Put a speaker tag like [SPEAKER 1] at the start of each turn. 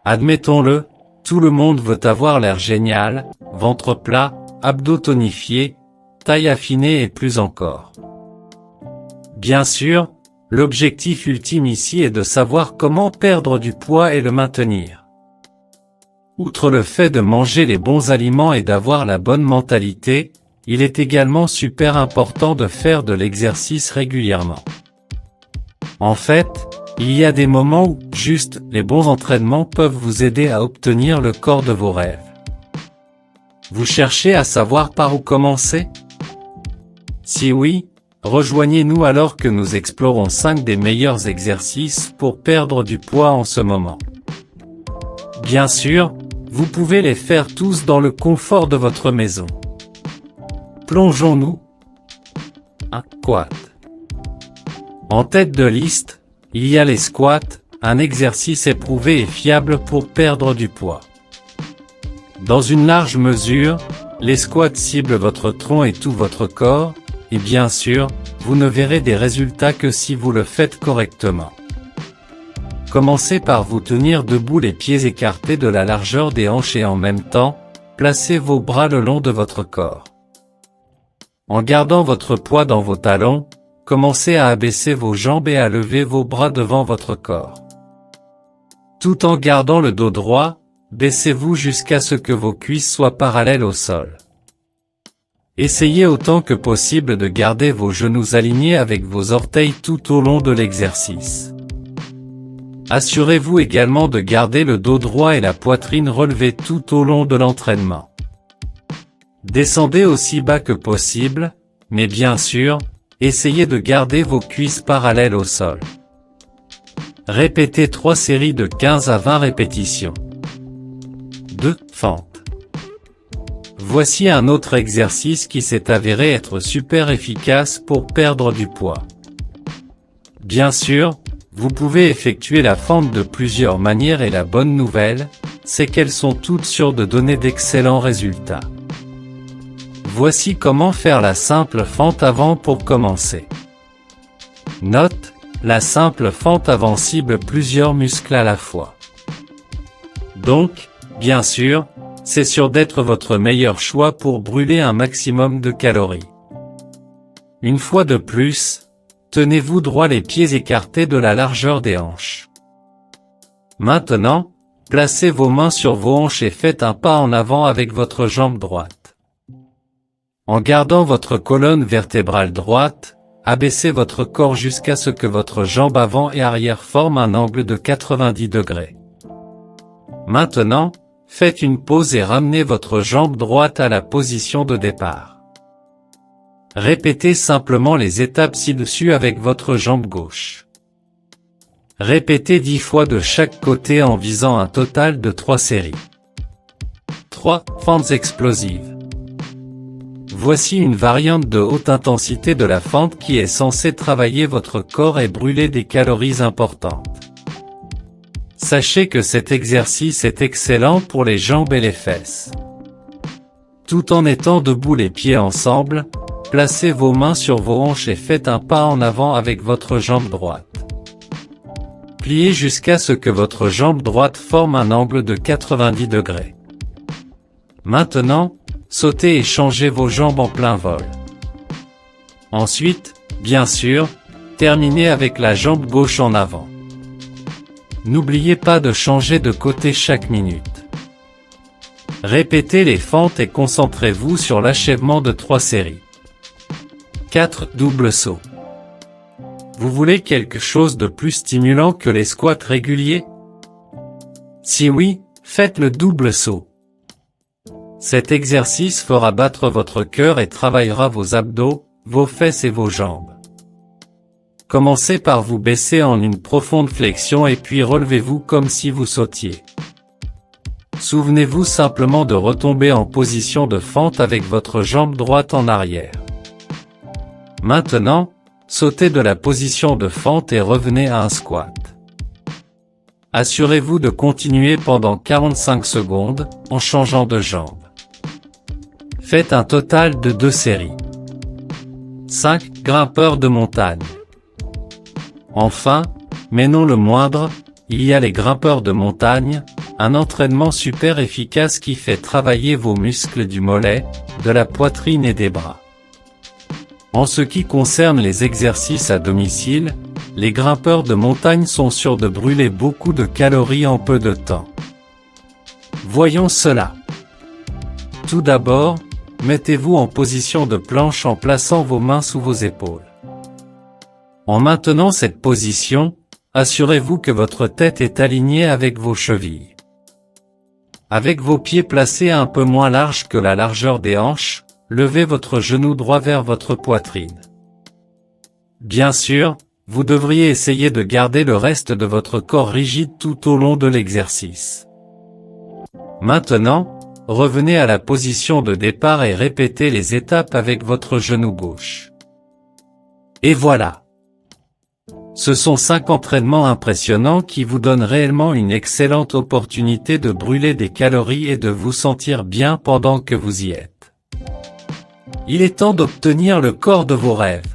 [SPEAKER 1] Admettons-le, tout le monde veut avoir l'air génial, ventre plat, abdos tonifiés, taille affinée et plus encore. Bien sûr, l'objectif ultime ici est de savoir comment perdre du poids et le maintenir. Outre le fait de manger les bons aliments et d'avoir la bonne mentalité, il est également super important de faire de l'exercice régulièrement. En fait, il y a des moments où, juste, les bons entraînements peuvent vous aider à obtenir le corps de vos rêves. Vous cherchez à savoir par où commencer? Si oui, rejoignez-nous alors que nous explorons 5 des meilleurs exercices pour perdre du poids en ce moment. Bien sûr, vous pouvez les faire tous dans le confort de votre maison. Plongeons-nous. 1. Squat. En tête de liste, il y a les squats, un exercice éprouvé et fiable pour perdre du poids. Dans une large mesure, les squats ciblent votre tronc et tout votre corps, et bien sûr, vous ne verrez des résultats que si vous le faites correctement. Commencez par vous tenir debout, les pieds écartés de la largeur des hanches et en même temps, placez vos bras le long de votre corps. En gardant votre poids dans vos talons, commencez à abaisser vos jambes et à lever vos bras devant votre corps. Tout en gardant le dos droit, baissez-vous jusqu'à ce que vos cuisses soient parallèles au sol. Essayez autant que possible de garder vos genoux alignés avec vos orteils tout au long de l'exercice. Assurez-vous également de garder le dos droit et la poitrine relevés tout au long de l'entraînement. Descendez aussi bas que possible, mais bien sûr, essayez de garder vos cuisses parallèles au sol. Répétez 3 séries de 15 à 20 répétitions. 2. Fente. Voici un autre exercice qui s'est avéré être super efficace pour perdre du poids. Bien sûr, vous pouvez effectuer la fente de plusieurs manières et la bonne nouvelle, c'est qu'elles sont toutes sûres de donner d'excellents résultats. Voici comment faire la simple fente avant pour commencer. Note, la simple fente avant cible plusieurs muscles à la fois. Donc, bien sûr, c'est sûr d'être votre meilleur choix pour brûler un maximum de calories. Une fois de plus, tenez-vous droit, les pieds écartés de la largeur des hanches. Maintenant, placez vos mains sur vos hanches et faites un pas en avant avec votre jambe droite. En gardant votre colonne vertébrale droite, abaissez votre corps jusqu'à ce que votre jambe avant et arrière forment un angle de 90 degrés. Maintenant, faites une pause et ramenez votre jambe droite à la position de départ. Répétez simplement les étapes ci-dessus avec votre jambe gauche. Répétez 10 fois de chaque côté en visant un total de 3 séries. 3. Fentes explosives. Voici une variante de haute intensité de la fente qui est censée travailler votre corps et brûler des calories importantes. Sachez que cet exercice est excellent pour les jambes et les fesses. Tout en étant debout, les pieds ensemble, placez vos mains sur vos hanches et faites un pas en avant avec votre jambe droite. Pliez jusqu'à ce que votre jambe droite forme un angle de 90 degrés. Maintenant, sautez et changez vos jambes en plein vol. Ensuite, bien sûr, terminez avec la jambe gauche en avant. N'oubliez pas de changer de côté chaque minute. Répétez les fentes et concentrez-vous sur l'achèvement de 3 séries. 4. Double saut. Vous voulez quelque chose de plus stimulant que les squats réguliers? Si oui, faites le double saut. Cet exercice fera battre votre cœur et travaillera vos abdos, vos fesses et vos jambes. Commencez par vous baisser en une profonde flexion et puis relevez-vous comme si vous sautiez. Souvenez-vous simplement de retomber en position de fente avec votre jambe droite en arrière. Maintenant, sautez de la position de fente et revenez à un squat. Assurez-vous de continuer pendant 45 secondes, en changeant de jambe. Faites un total de 2 séries. 5. Grimpeurs de montagne. Enfin, mais non le moindre, il y a les grimpeurs de montagne, un entraînement super efficace qui fait travailler vos muscles du mollet, de la poitrine et des bras. En ce qui concerne les exercices à domicile, les grimpeurs de montagne sont sûrs de brûler beaucoup de calories en peu de temps. Voyons cela. Tout d'abord, mettez-vous en position de planche en plaçant vos mains sous vos épaules. En maintenant cette position, assurez-vous que votre tête est alignée avec vos chevilles. Avec vos pieds placés un peu moins larges que la largeur des hanches, levez votre genou droit vers votre poitrine. Bien sûr, vous devriez essayer de garder le reste de votre corps rigide tout au long de l'exercice. Maintenant, revenez à la position de départ et répétez les étapes avec votre genou gauche. Et voilà. Ce sont 5 entraînements impressionnants qui vous donnent réellement une excellente opportunité de brûler des calories et de vous sentir bien pendant que vous y êtes. Il est temps d'obtenir le corps de vos rêves.